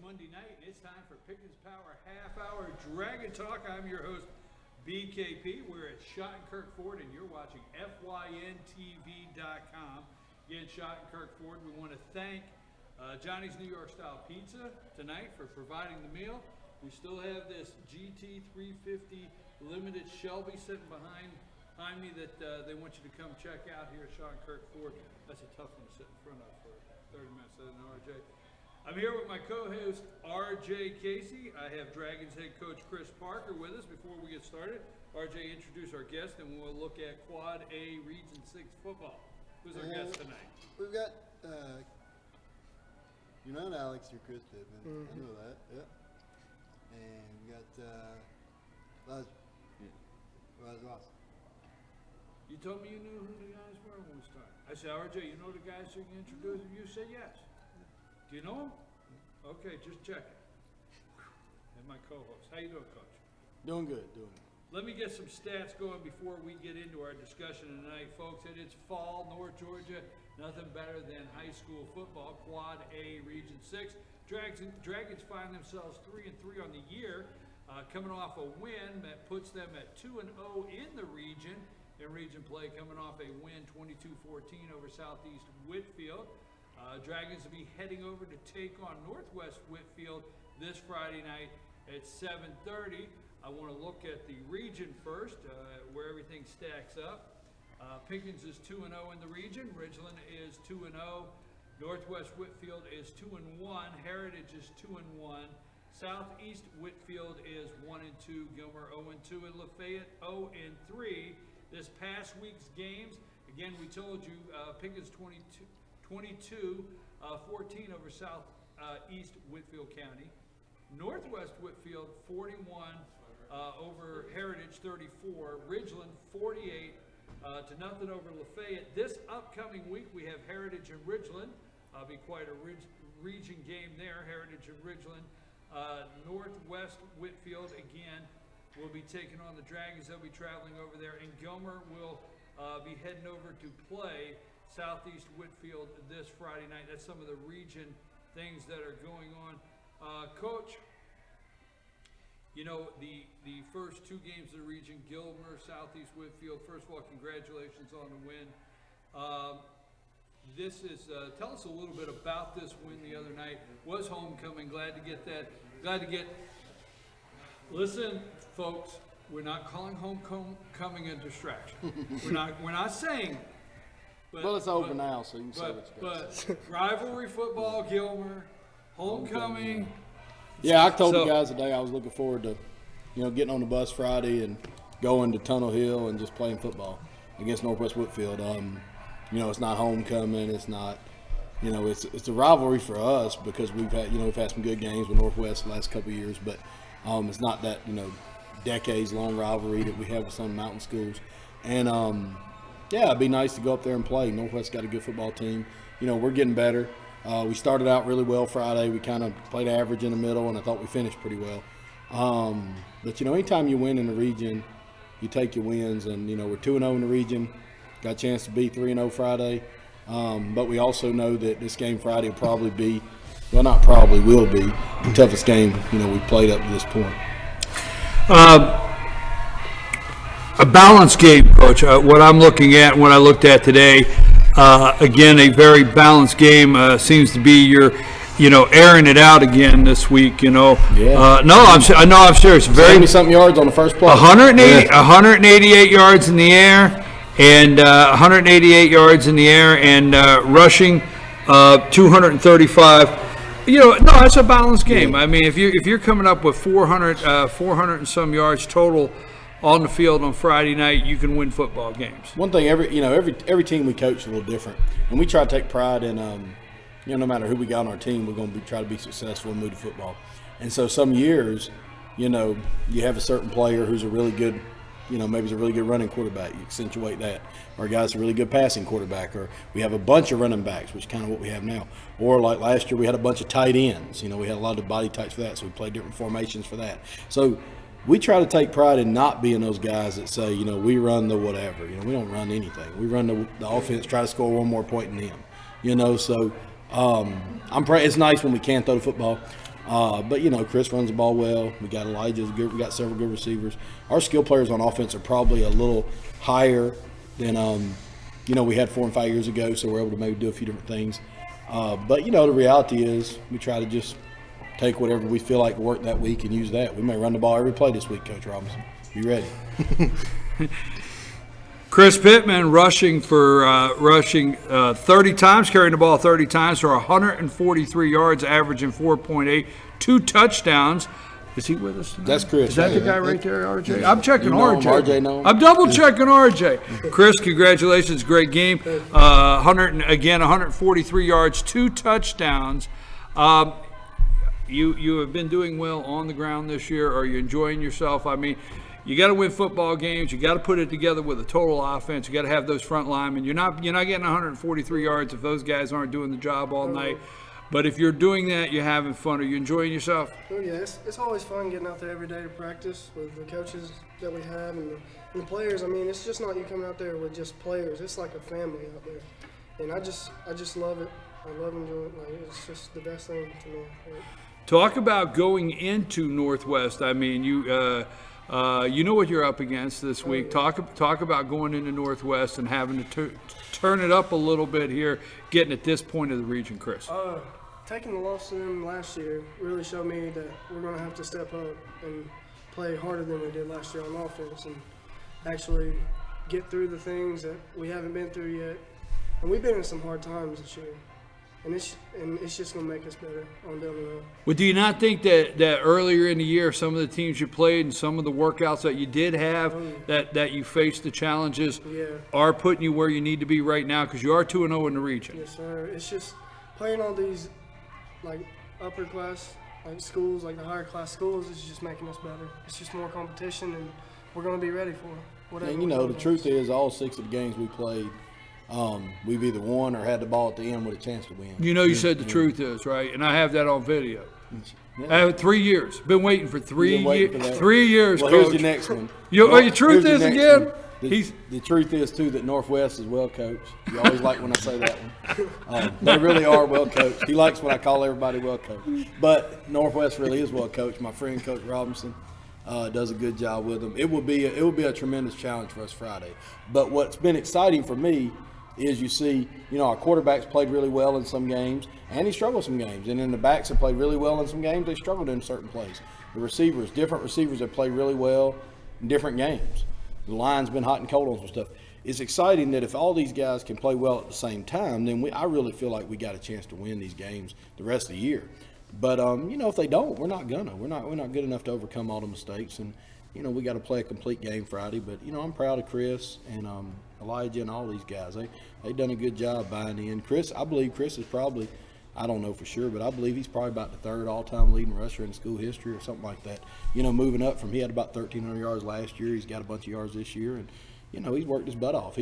Monday night, and it's time for Pickens Power Half Hour Dragon Talk. I'm your host, BKP. We're at Schottenkirk Ford, and you're watching FYNTV.com. Again, Schottenkirk Ford, we want to thank Johnny's New York Style Pizza tonight for providing the meal. We still have this GT 350 Limited Shelby sitting behind me that they want you to come check out here at Schottenkirk Ford. That's a tough one to sit in front of for 30 minutes, isn't it, RJ? I'm here with my co-host, RJ Casey. I have Dragons head coach Chris Parker with us. Before we get started, RJ, introduce our guest, and we'll look at Quad A Region 6 football. Who's our guest tonight? We've got, you're not Alex, you're Chris Pittman. I know that, yep. And we got Laz Ross. You told me you knew who the guys were when we started. I said, RJ, you know the guys who you introduced? You said yes. Do you know them? Okay, just checking. And my co-host. How you doing, Coach? Doing good, doing good. Let me get some stats going before we get into our discussion tonight, folks. And it's fall, North Georgia. Nothing better than high school football, Quad A Region 6. Dragons find themselves 3-3 on the year, coming off a win that puts them at 2-0 in the region. In region play, coming off a win 22-14 over Southeast Whitfield. Dragons will be heading over to take on Northwest Whitfield this Friday night at 7:30. I want to look at the region first, where everything stacks up. Pickens is 2-0 in the region. Ridgeland is 2-0. Northwest Whitfield is 2-1. Heritage is 2-1. Southeast Whitfield is 1-2. Gilmer 0-2, and Lafayette 0-3. This past week's games, again, we told you Pickens 22-14 over Southeast Whitfield County. Northwest Whitfield 41 over Heritage 34. Ridgeland 48 to nothing over Lafayette. This upcoming week we have Heritage and Ridgeland. Be quite a region game there. Heritage and Ridgeland. Northwest Whitfield again will be taking on the Dragons. They'll be traveling over there, and Gilmer will be heading over to play Southeast Whitfield this Friday night. That's some of the region things that are going on. Coach, you know, the first two games of the region, Gilmer, Southeast Whitfield, first of all, congratulations on the win. This is, tell us a little bit about this win the other night. Was homecoming, glad to get that, listen, folks, we're not calling homecoming a distraction. We're not saying. But, well, it's over now, so you can say what you got. But rivalry football, Gilmer, homecoming. Yeah, I told the guys today I was looking forward to, getting on the bus Friday and going to Tunnel Hill and just playing football against Northwest Whitfield. It's not homecoming. It's not, it's a rivalry for us because we've had some good games with Northwest the last couple of years, but it's not that, decades-long rivalry that we have with some mountain schools. And, yeah, it'd be nice to go up there and play. Northwest got a good football team. We're getting better. We started out really well Friday. We kind of played average in the middle, and I thought we finished pretty well. But, anytime you win in the region, you take your wins. And, we're 2-0 in the region. Got a chance to be 3-0 Friday. But we also know that this game Friday will probably be, well, not probably, will be the toughest game, we've played up to this point. A balanced game, Coach. What I'm looking at and what I looked at today, again, a very balanced game. Seems to be your, airing it out again this week. Yeah. I'm serious. Very 70-something yards on the first play. 188 yards in the air, and 188 yards in the air, and rushing 235. It's a balanced game. I mean, if you're coming up with 400 and some yards total on the field on Friday night, you can win football games. One thing, every team we coach is a little different, and we try to take pride in, no matter who we got on our team, we're going to try to be successful and move to football. And so some years, you have a certain player who's a really good, maybe he's a really good running quarterback. You accentuate that. Or a guy's a really good passing quarterback. Or we have a bunch of running backs, which is kind of what we have now. Or like last year, we had a bunch of tight ends. We had a lot of body types for that, so we played different formations for that. So we try to take pride in not being those guys that say, we run the whatever. We don't run anything. We run the offense, try to score one more point than them. So it's nice when we can throw the football. But, Chris runs the ball well. We got Elijah's good. We got several good receivers. Our skill players on offense are probably a little higher than, we had 4 and 5 years ago, so we're able to maybe do a few different things. But, the reality is we try to just take whatever we feel like worked that week and use that. We may run the ball every play this week, Coach Robinson. Be ready. Chris Pittman rushing 30 times, carrying the ball 30 times for 143 yards, averaging 4.8, 2 touchdowns. Is he with us tonight? That's Chris. Is that the guy right there, RJ? I'm checking RJ. RJ knows. I'm double checking RJ. Chris, congratulations, great game. 143 yards, 2 touchdowns. You have been doing well on the ground this year. Are you enjoying yourself? I mean, you got to win football games. You got to put it together with a total offense. You got to have those front linemen. You're not getting 143 yards if those guys aren't doing the job all night. But if you're doing that, you're having fun. Are you enjoying yourself? Oh yeah, it's always fun getting out there every day to practice with the coaches that we have and the players. I mean, it's just not you coming out there with just players. It's like a family out there, and I just love it. I love enjoying it. Like, it's just the best thing to me. Talk about going into Northwest. I mean, you know what you're up against this week. Talk about going into Northwest and having to turn it up a little bit here, getting at this point of the region, Chris. Taking the loss to them last year really showed me that we're going to have to step up and play harder than we did last year on offense and actually get through the things that we haven't been through yet. And we've been in some hard times this year. And it's just going to make us better on down the road. Well, do you not think that earlier in the year, some of the teams you played and some of the workouts that you did have, that you faced the challenges, are putting you where you need to be right now? Because you are 2-0 in the region. Yes, sir. It's just playing all these, like, upper class, like, schools, like the higher class schools, is just making us better. It's just more competition, and we're going to be ready for it. Whatever. And, the truth is, all 6 of the games we played, we've either won or had the ball at the end with a chance to win. You said the truth is, right? And I have that on video. I have 3 years. Been waiting for 3 years. 3 years, well, Coach. Here's the next one. Your truth is again? The truth is, too, that Northwest is well coached. You always like when I say that one. They really are well coached. He likes when I call everybody well coached. But Northwest really is well coached. My friend, Coach Robinson, does a good job with them. It will be a tremendous challenge for us Friday. But what's been exciting for me is you see, our quarterbacks played really well in some games, and he struggled some games. And then the backs have played really well in some games. They struggled in certain plays. The receivers, different receivers have played really well in different games. The line's been hot and cold on some stuff. It's exciting that if all these guys can play well at the same time, then I really feel like we got a chance to win these games the rest of the year. But if they don't, we're not gonna. We're not good enough to overcome all the mistakes, and we got to play a complete game Friday. But I'm proud of Chris and Elijah and all these guys. They done a good job buying in. I believe Chris is probably, I don't know for sure, but I believe he's probably about the 3rd all-time leading rusher in school history or something like that. Moving up from, he had about 1,300 yards last year. He's got a bunch of yards this year, and he's worked his butt off.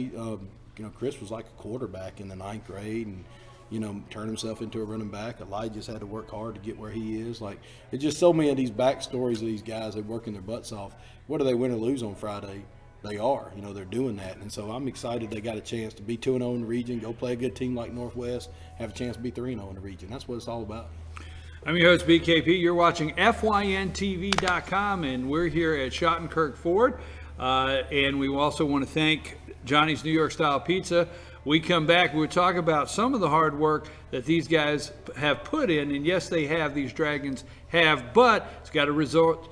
Chris was like a quarterback in the 9th grade, and turned himself into a running back. Elijah's had to work hard to get where he is. Like, it's just so many of these backstories of these guys. They're working their butts off. Whether they win or lose on Friday, they are. They're doing that. And so I'm excited they got a chance to be 2-0 in the region, go play a good team like Northwest, have a chance to be 3-0 in the region. That's what it's all about. I'm your host, BKP. You're watching FYNTV.com, and we're here at Schottenkirk Ford. And we also want to thank Johnny's New York Style Pizza. We come back, we'll talk about some of the hard work that these guys have put in. And yes, they have, these Dragons have, but it's got to result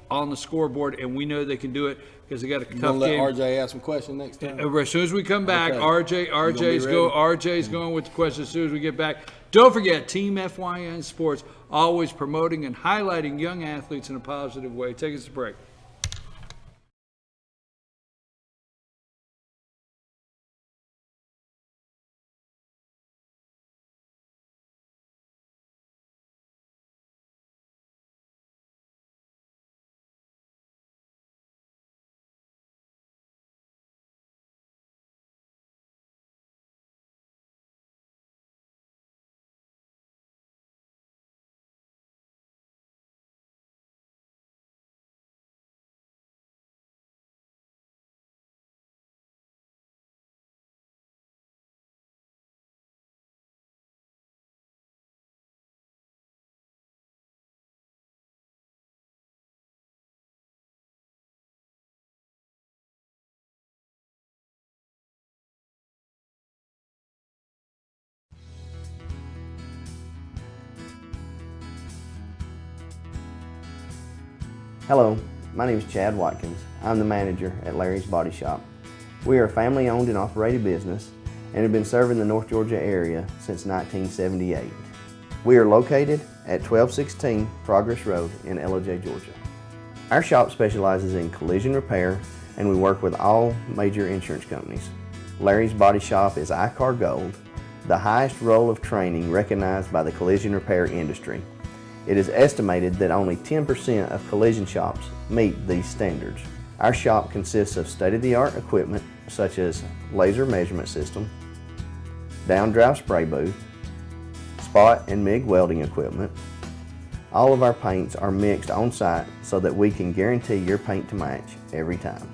on the scoreboard, and we know they can do it because they got a tough game. Let RJ ask some questions next time. As soon as we come back, okay. RJ's going with the questions as soon as we get back. Don't forget, Team FYN Sports, always promoting and highlighting young athletes in a positive way. Take us a break. Hello, my name is Chad Watkins. I'm the manager at Larry's Body Shop. We are a family-owned and operated business and have been serving the North Georgia area since 1978. We are located at 1216 Progress Road in LOJ, Georgia. Our shop specializes in collision repair and we work with all major insurance companies. Larry's Body Shop is ICAR Gold, the highest role of training recognized by the collision repair industry. It is estimated that only 10% of collision shops meet these standards. Our shop consists of state-of-the-art equipment such as laser measurement system, down-drive spray booth, spot and MIG welding equipment. All of our paints are mixed on-site so that we can guarantee your paint to match every time.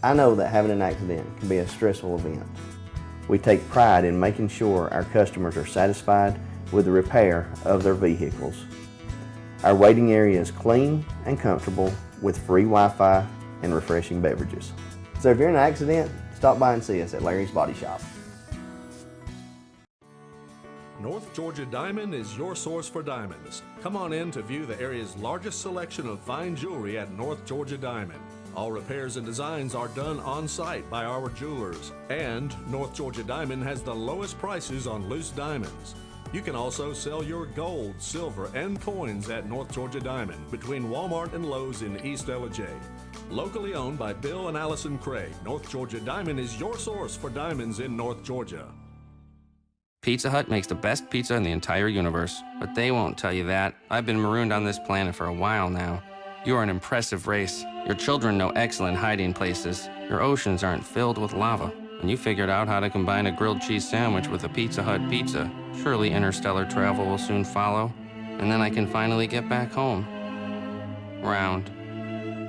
I know that having an accident can be a stressful event. We take pride in making sure our customers are satisfied with the repair of their vehicles. Our waiting area is clean and comfortable with free Wi-Fi and refreshing beverages. So if you're in an accident, stop by and see us at Larry's Body Shop. North Georgia Diamond is your source for diamonds. Come on in to view the area's largest selection of fine jewelry at North Georgia Diamond. All repairs and designs are done on site by our jewelers. And North Georgia Diamond has the lowest prices on loose diamonds. You can also sell your gold, silver, and coins at North Georgia Diamond between Walmart and Lowe's in East LJ. Locally owned by Bill and Allison Craig, North Georgia Diamond is your source for diamonds in North Georgia. Pizza Hut makes the best pizza in the entire universe, but they won't tell you that. I've been marooned on this planet for a while now. You are an impressive race. Your children know excellent hiding places. Your oceans aren't filled with lava. When you figured out how to combine a grilled cheese sandwich with a Pizza Hut pizza, surely interstellar travel will soon follow, and then I can finally get back home. Round.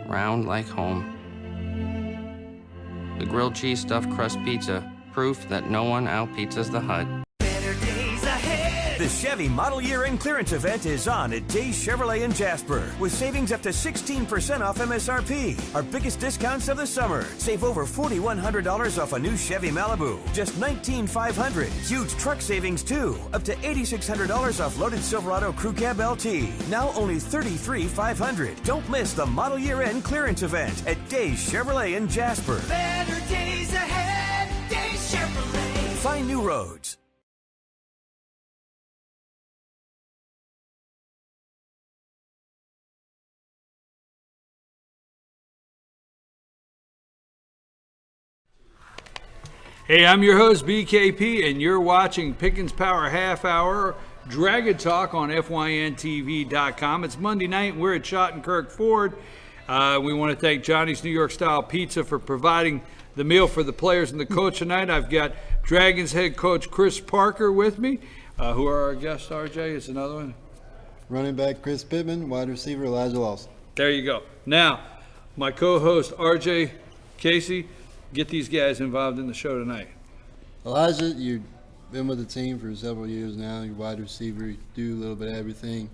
Round like home. The grilled cheese stuffed crust pizza, proof that no one out-pizzas the Hut. The Chevy Model Year End Clearance event is on at Days Chevrolet in Jasper with savings up to 16% off MSRP. Our biggest discounts of the summer. Save over $4,100 off a new Chevy Malibu, just $19,500. Huge truck savings too, up to $8,600 off loaded Silverado Crew Cab LT. Now only $33,500. Don't miss the Model Year End Clearance event at Days Chevrolet in Jasper. Better days ahead, Days Chevrolet. Find new roads. Hey, I'm your host, BKP, and you're watching Pickens Power Half Hour Dragon Talk on FYNTV.com. It's Monday night, and we're at Schottenkirk Ford. We want to thank Johnny's New York Style Pizza for providing the meal for the players and the coach tonight. I've got Dragons head coach Chris Parker with me. Who are our guests, RJ? Is another one? Running back Chris Pittman, wide receiver Elijah Lawson. There you go. Now, my co-host RJ Casey. Get these guys involved in the show tonight. Elijah, you've been with the team for several years now. You're wide receiver. You do a little bit of everything.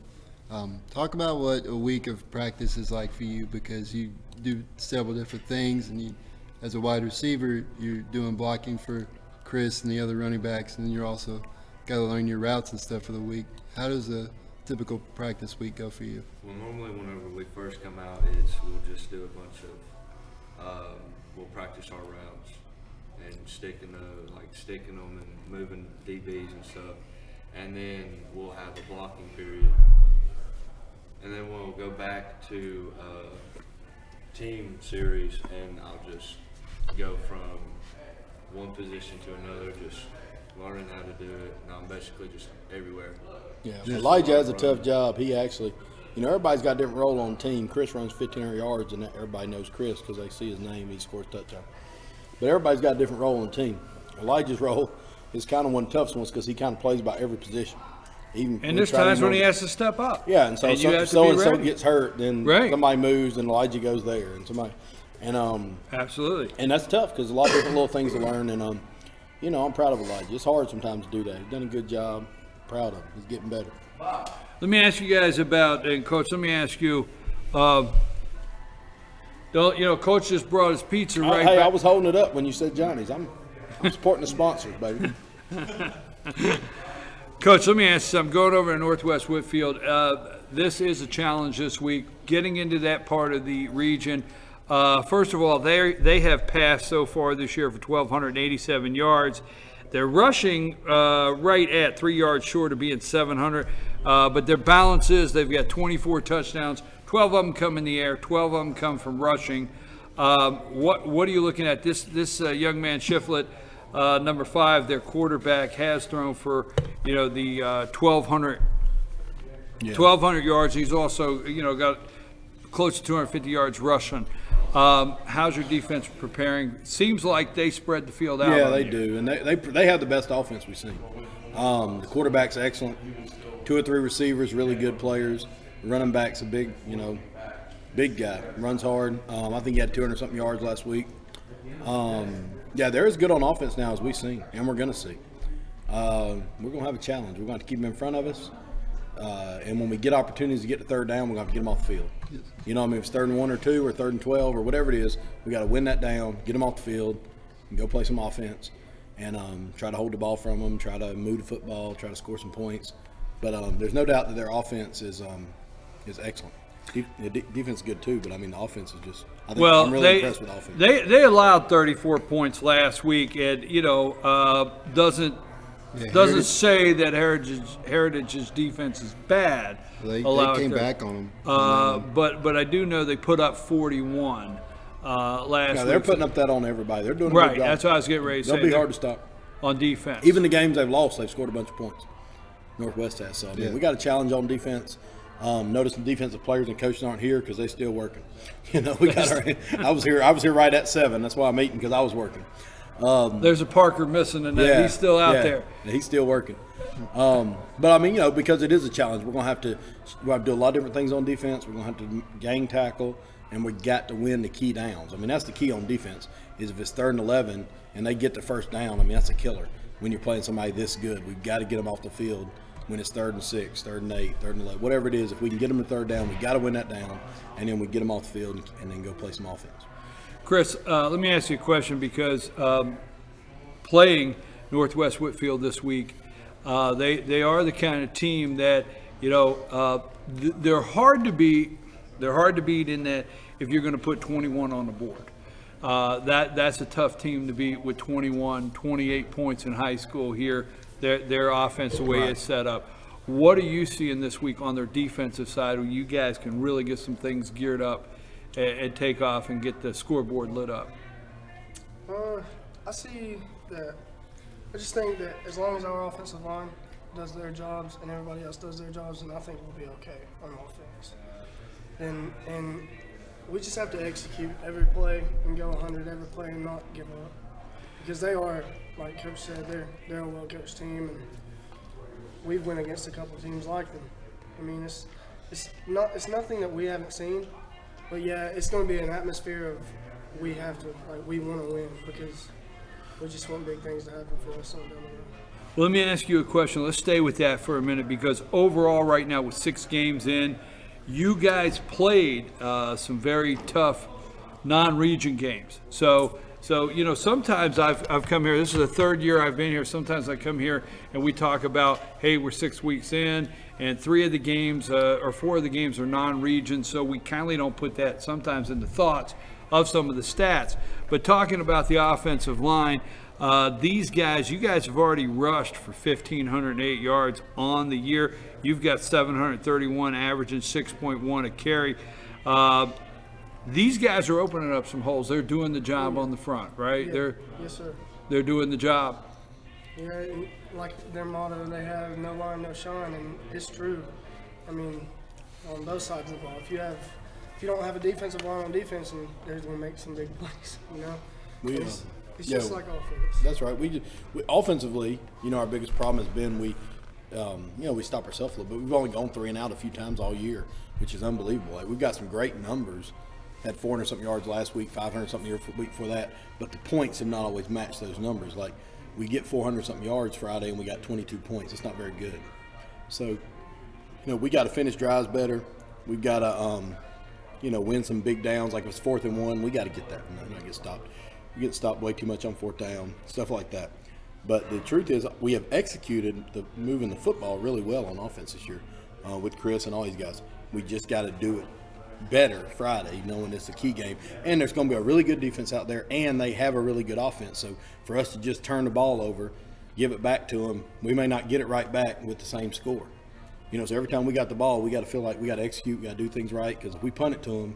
Talk about what a week of practice is like for you, because you do several different things, and you, as a wide receiver, you're doing blocking for Chris and the other running backs, and then you're also got to learn your routes and stuff for the week. How does a typical practice week go for you? Well, normally whenever we first come out, we'll just do a bunch of we'll practice our routes and sticking them and moving DBs and stuff, and then we'll have a blocking period, and then we'll go back to team series, and I'll just go from one position to another, just learning how to do it, and I'm basically just everywhere. Yeah, Elijah has a tough job. He actually, everybody's got a different role on the team. Chris runs 1,500 yards, and everybody knows Chris because they see his name. He scores touchdown. But everybody's got a different role on the team. Elijah's role is kind of one of the toughest ones because he kind of plays about every position. And there's times when he has to step up. Yeah, and so so gets hurt, then somebody moves, and Elijah goes there, and absolutely. And that's tough because a lot of different little things to learn, and I'm proud of Elijah. It's hard sometimes to do that. He's done a good job. Proud of him. He's getting better. Let me ask you guys about, and Coach, let me ask you, Coach just brought his pizza right back. I was holding it up when you said Johnny's. I'm supporting the sponsors, baby. Coach, let me ask you something. Going over to Northwest Whitfield, this is a challenge this week, getting into that part of the region. First of all, they have passed so far this year for 1,287 yards. They're rushing right at 3 yards short of being 700, but their balance is they've got 24 touchdowns. 12 of them come in the air, 12 of them come from rushing. What are you looking at? This young man, Shiflett, number 5, their quarterback, has thrown for the 1,200 yards. He's also got close to 250 yards rushing. How's your defense preparing? Seems like they spread the field out. Yeah, they do, and they have the best offense we've seen. The quarterback's excellent. 2 or 3 receivers, really good players. The running back's a big guy. Runs hard. I think he had 200-something yards last week. Yeah, they're as good on offense now as we've seen, and we're going to see. We're going to have a challenge. We're going to keep them in front of us. And when we get opportunities to get to third down, we're going to have to get them off the field. Yes. If it's 3rd and 1 or 2 or 3rd and 12 or whatever it is, we got to win that down, get them off the field, and go play some offense, and try to hold the ball from them, try to move the football, try to score some points. But there's no doubt that their offense is excellent. Defense is good too, but the offense is just. I'm really impressed with offense. They allowed 34 points last week, and doesn't say that Heritage's defense is bad. They came back on them. But I do know they put up 41 last week. They're putting up that on everybody. They're doing a right. good job. That's what I was getting ready to say. They'll be hard to stop on defense. Even the games they've lost, they've scored a bunch of points. Northwest has. So we got a challenge on defense. Notice the defensive players and coaches aren't here because they're still working. We got I was here right at 7. That's why I'm eating, because I was working. There's a Parker missing in that. He's still out there. He's still working. But because it is a challenge, we're gonna have to do a lot of different things on defense. We're gonna have to gang tackle, and we got to win the key downs. That's the key on defense. Is if it's 3rd and 11 and they get the first down, that's a killer. When you're playing somebody this good, we've got to get them off the field. When it's 3rd and 6, 3rd and 8, 3rd and 11, whatever it is, if we can get them to 3rd down, we got to win that down, and then we get them off the field and then go play some offense. Chris, let me ask you a question, because playing Northwest Whitfield this week, they are the kind of team that they're hard to beat. They're hard to beat in that if you're going to put 21 on the board. That's a tough team to beat with 21, 28 points in high school here. Their offense, the way it's set up. What are you seeing this week on their defensive side where you guys can really get some things geared up and take off and get the scoreboard lit up? I see that. I just think that as long as our offensive line does their jobs and everybody else does their jobs, then I think we'll be okay on offense. And we just have to execute every play and go 100 every play and not give up. Because they are, like Coach said, they're a well-coached team, and we've went against a couple teams like them. It's nothing that we haven't seen, but yeah, it's going to be an atmosphere of we want to win, because we just want big things to happen for us on down the road. Well, let me ask you a question. Let's stay with that for a minute, because overall right now with 6 games in, you guys played some very tough non-region games. So sometimes I've come here. This is the 3rd year I've been here. Sometimes I come here and we talk about, hey, we're 6 weeks in, and 3 of the games or 4 of the games are non-region. So we kindly don't put that sometimes in the thoughts of some of the stats. But talking about the offensive line, you guys have already rushed for 1,508 yards on the year. You've got 731, averaging 6.1 a carry. These guys are opening up some holes. They're doing the job on the front, right? Yeah. Yes, sir. They're doing the job. Yeah, and like their motto, they have no line, no shine, and it's true. On both sides of the ball. If you don't have a defensive line on defense, and they're going to make some big plays. It's just like offense. That's right. We offensively, our biggest problem has been we stop ourselves a little bit. We've only gone 3 and out a few times all year, which is unbelievable. We've got some great numbers. Had 400-something yards last week, 500-something the week before that, but the points have not always matched those numbers. Like, we get 400-something yards Friday and we got 22 points. It's not very good. So, we got to finish drives better. We've got to, win some big downs. Like if it's 4th and 1, we got to get that. Not get stopped. We get stopped way too much on 4th down, stuff like that. But the truth is, we have executed moving the football really well on offense this year with Chris and all these guys. We just got to do it better Friday, knowing it's a key game. And there's going to be a really good defense out there, and they have a really good offense. So for us to just turn the ball over, give it back to them, we may not get it right back with the same score. So every time we got the ball, we got to feel like we got to execute, we got to do things right, because if we punt it to them,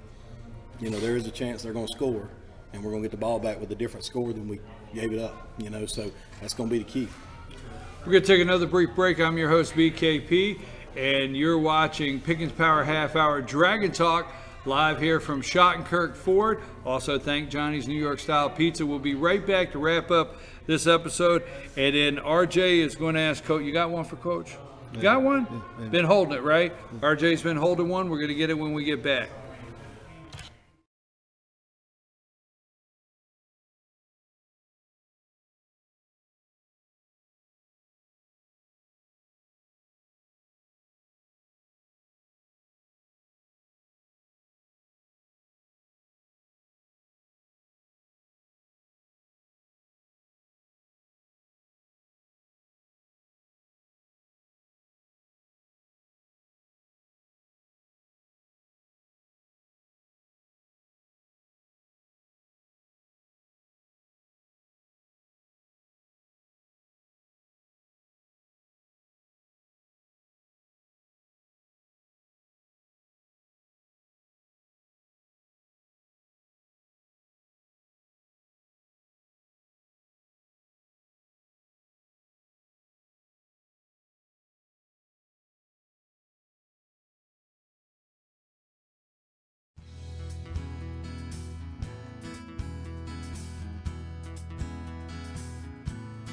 there is a chance they're going to score, and we're going to get the ball back with a different score than we gave it up, so that's going to be the key. We're going to take another brief break. I'm your host, BKP, and you're watching Pickens Power Half Hour Dragon Talk live here from Schottenkirk Ford. Also, thank Johnny's New York Style Pizza. We'll be right back to wrap up this episode, and then RJ is going to ask Coach. You got one for Coach? You got one? Yeah. Been holding it, right? RJ's been holding one. We're going to get it when we get back.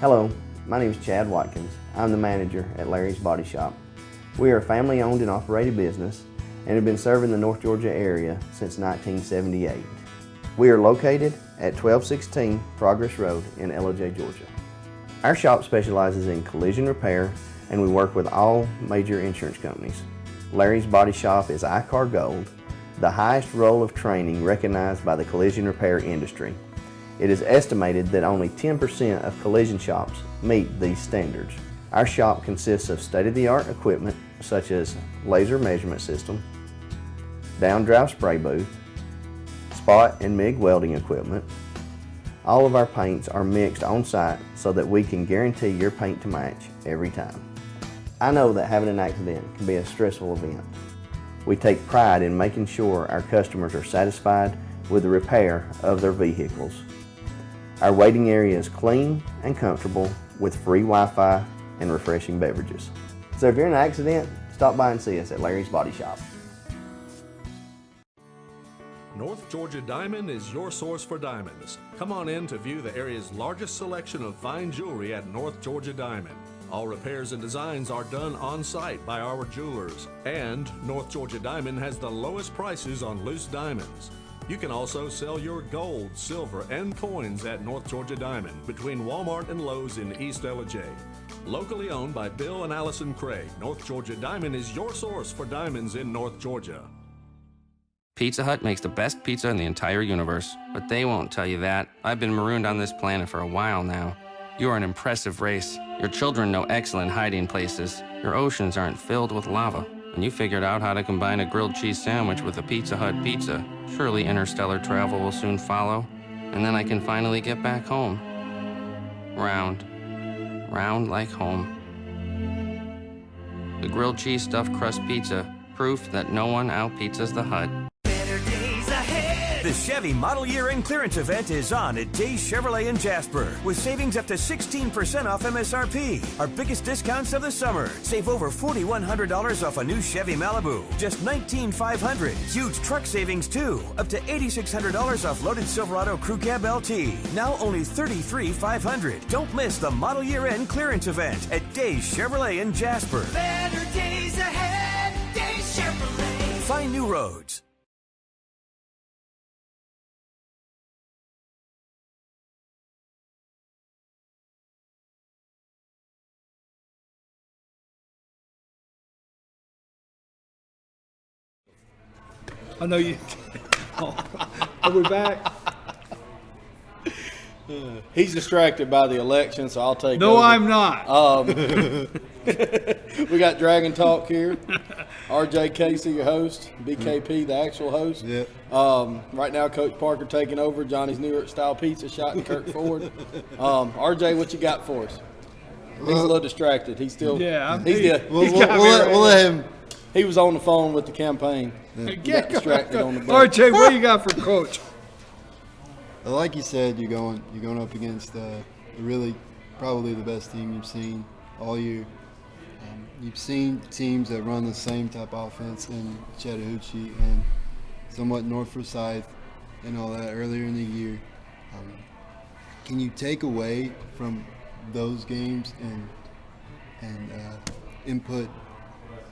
Hello, my name is Chad Watkins. I'm the manager at Larry's Body Shop. We are a family-owned and operated business and have been serving the North Georgia area since 1978. We are located at 1216 Progress Road in LOJ, Georgia. Our shop specializes in collision repair, and we work with all major insurance companies. Larry's Body Shop is ICAR Gold, the highest role of training recognized by the collision repair industry. It is estimated that only 10% of collision shops meet these standards. Our shop consists of state-of-the-art equipment such as laser measurement system, down-drive spray booth, spot and MIG welding equipment. All of our paints are mixed on-site so that we can guarantee your paint to match every time. I know that having an accident can be a stressful event. We take pride in making sure our customers are satisfied with the repair of their vehicles. Our waiting area is clean and comfortable with free Wi-Fi and refreshing beverages. So if you're in an accident, stop by and see us at Larry's Body Shop. North Georgia Diamond is your source for diamonds. Come on in to view the area's largest selection of fine jewelry at North Georgia Diamond. All repairs and designs are done on-site by our jewelers. And North Georgia Diamond has the lowest prices on loose diamonds. You can also sell your gold, silver, and coins at North Georgia Diamond between Walmart and Lowe's in East LJ. Locally owned by Bill and Allison Craig, North Georgia Diamond is your source for diamonds in North Georgia. Pizza Hut makes the best pizza in the entire universe, but they won't tell you that. I've been marooned on this planet for a while now. You are an impressive race. Your children know excellent hiding places. Your oceans aren't filled with lava. And you figured out how to combine a grilled cheese sandwich with a Pizza Hut pizza. Surely interstellar travel will soon follow, and then I can finally get back home. Round. Round like home. The grilled cheese stuffed crust pizza, proof that no one out-pizzas the Hut. Better days ahead. The Chevy Model Year End Clearance Event is on at Days Chevrolet in Jasper with savings up to 16% off MSRP. Our biggest discounts of the summer. Save over $4,100 off a new Chevy Malibu, just $19,500. Huge truck savings too, up to $8,600 off loaded Silverado Crew Cab LT. Now only $33,500. Don't miss the Model Year End Clearance Event at Days Chevrolet in Jasper. Better days ahead. Days Chevrolet. Find new roads. I know you. Are we back? He's distracted by the election, so I'll take No, over. I'm not. We got Dragon Talk here. RJ Casey, your host. BKP, the actual host. Yep. Right now, Coach Parker taking over. Johnny's New York style pizza shot in Kirk Ford. RJ, what you got for us? He's a little distracted. He's still. Yeah, We'll let him. He was on the phone with the campaign. He got distracted on the break. RJ, what do you got for Coach? Like you said, you're going up against really probably the best team you've seen all year. You've seen teams that run the same type of offense in Chattahoochee and somewhat North Forsyth and all that earlier in the year. Can you take away from those games and input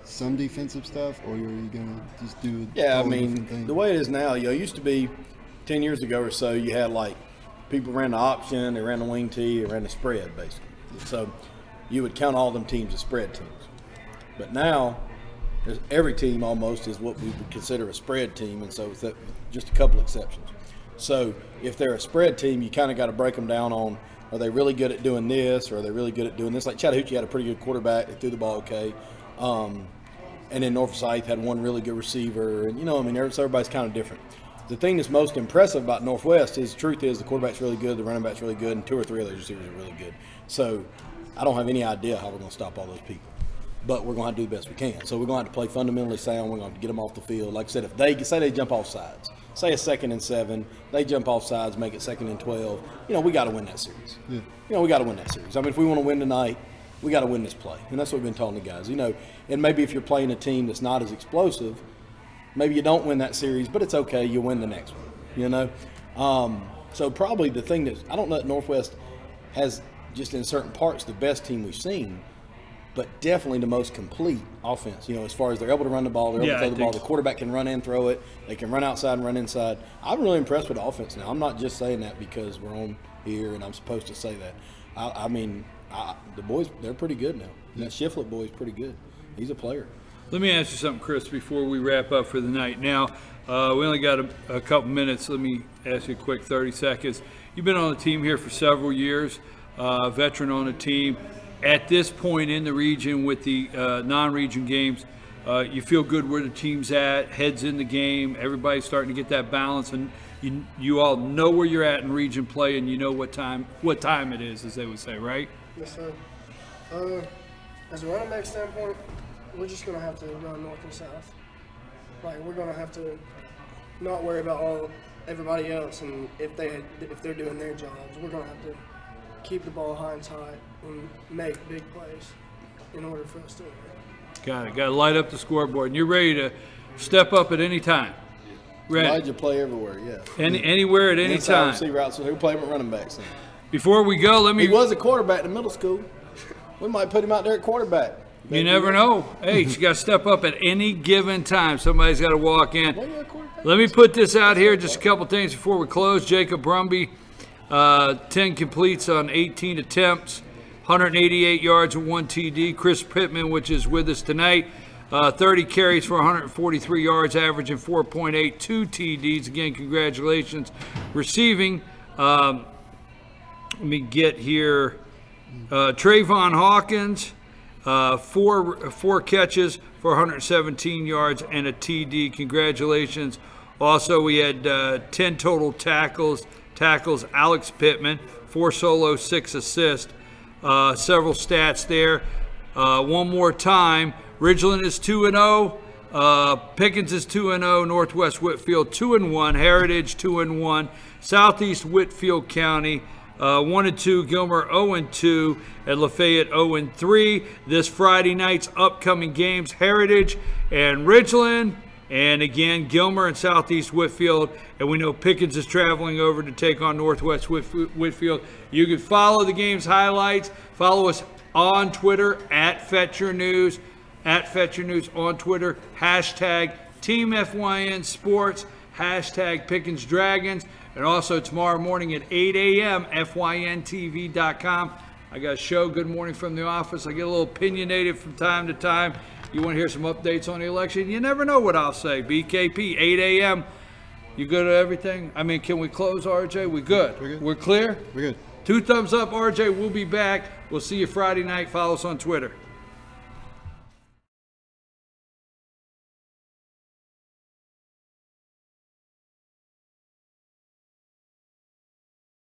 some defensive stuff, or are you going to just do a different thing? The way it is now, it used to be 10 years ago or so, you had like people ran the option, they ran the wing tee, they ran the spread basically. So you would count all them teams as spread teams. But now, every team almost is what we would consider a spread team, and so with just a couple exceptions. So if they're a spread team, you kind of got to break them down on, are they really good at doing this, or are they really good at doing this? Like Chattahoochee had a pretty good quarterback, they threw the ball okay. And then North Forsyth had one really good receiver, and everybody's kind of different. The thing that's most impressive about Northwest is the truth is the quarterback's really good, the running back's really good, and 2 or 3 of those receivers are really good. So I don't have any idea how we're going to stop all those people. But we're going to have to do the best we can. So we're going to have to play fundamentally sound. We're going to have to get them off the field. Like I said, if they jump off sides, say a 2nd and 7, they jump off sides, make it 2nd and 12, we got to win that series. Yeah. We got to win that series. I mean, if we want to win tonight, we got to win this play. And that's what we've been telling the guys. And maybe if you're playing a team that's not as explosive, maybe you don't win that series, but it's okay. You win the next one, So probably the thing that I don't know that Northwest has just in certain parts the best team we've seen, but definitely the most complete offense. As far as they're able to run the ball, they're able to throw the ball. The quarterback can run and throw it. They can run outside and run inside. I'm really impressed with the offense now. I'm not just saying that because we're on here and I'm supposed to say that. The boys, they're pretty good now. That Shiflett boy's pretty good. He's a player. Let me ask you something, Chris, before we wrap up for the night. Now, we only got a couple minutes. Let me ask you a quick 30 seconds. You've been on the team here for several years, veteran on the team. At this point in the region with the non-region games, you feel good where the team's at, heads in the game, everybody's starting to get that balance, and you all know where you're at in region play, and you know what time it is, as they would say, right? Yes, sir. As a running back standpoint, we're just going to have to run north and south. We're going to have to not worry about everybody else, and if they're doing their jobs, we're going to have to keep the ball high and tight and make big plays in order for us to win. Got it. Got to light up the scoreboard, and you're ready to step up at any time. Ready. Elijah play everywhere, yeah. Anywhere at any Inside time. Receiver out, so he'll play him at running backs. Before we go, He was a quarterback in middle school. We might put him out there at quarterback. You never know. Hey, you got to step up at any given time. Somebody's got to walk in. Let me put this out here, just a couple things before we close. Jacob Brumby, 10 completes on 18 attempts, 188 yards and 1 TD. Chris Pittman, which is with us tonight, 30 carries for 143 yards, averaging 4.82 TDs. Again, congratulations. Receiving, let me get here, Trayvon Hawkins, four catches for 117 yards and a TD. Congratulations. Also, we had 10 total tackles. Alex Pittman, 4 solos, 6 assists. Several stats there. One more time. Ridgeland is 2-0. Pickens is 2-0. Northwest Whitfield 2-1. Heritage 2-1. Southeast Whitfield County 1-2. Gilmer 0-2. And Lafayette 0-3. This Friday night's upcoming games: Heritage and Ridgeland. And again, Gilmer and Southeast Whitfield. And we know Pickens is traveling over to take on Northwest Whitfield. You can follow the game's highlights. Follow us on Twitter at Fetcher News. At Fetcher News on Twitter. Hashtag Team FYN Sports. Hashtag Pickens Dragons. And also tomorrow morning at 8 a.m. FYNTV.com. I got a show, Good Morning from the Office. I get a little opinionated from time to time. You want to hear some updates on the election? You never know what I'll say. BKP, 8 a.m. You good at everything? I mean, can we close, RJ? We good? We're good. We're clear? We're good. 2 thumbs up, RJ. We'll be back. We'll see you Friday night. Follow us on Twitter.